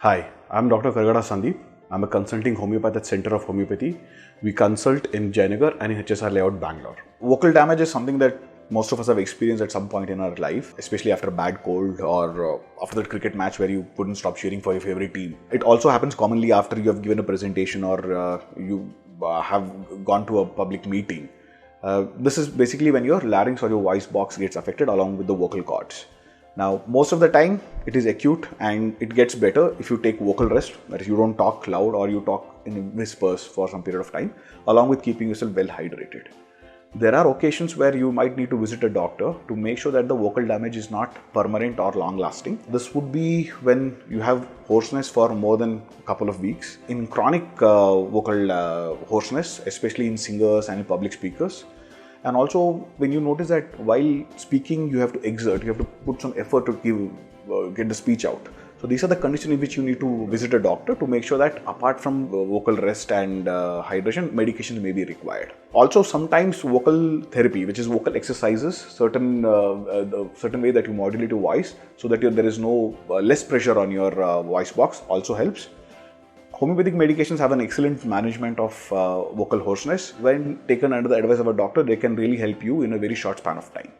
Hi, I'm Dr. Karagada Sandeep. I'm a consulting homeopath at Center of Homeopathy. We consult in Jayanagar and in HSR Layout, Bangalore. Vocal damage is something that most of us have experienced at some point in our life, especially after a bad cold or after that cricket match where you couldn't stop cheering for your favorite team. It also happens commonly after you have given a presentation or you have gone to a public meeting. This is basically when your larynx or your voice box gets affected along with the vocal cords. Now, most of the time it is acute and it gets better if you take vocal rest, that is, you don't talk loud or you talk in whispers for some period of time, along with keeping yourself well hydrated. There are occasions where you might need to visit a doctor to make sure that the vocal damage is not permanent or long lasting. This would be when you have hoarseness for more than a couple of weeks. In chronic vocal hoarseness, especially in singers and in public speakers, and also when you notice that while speaking you have to exert, you have to put some effort to get the speech out. So these are the conditions in which you need to visit a doctor to make sure that apart from vocal rest and hydration, medications may be required. Also sometimes vocal therapy, which is vocal exercises, certain way that you modulate your voice so that there is no less pressure on your voice box, also helps. Homeopathic medications have an excellent management of vocal hoarseness. When taken under the advice of a doctor, they can really help you in a very short span of time.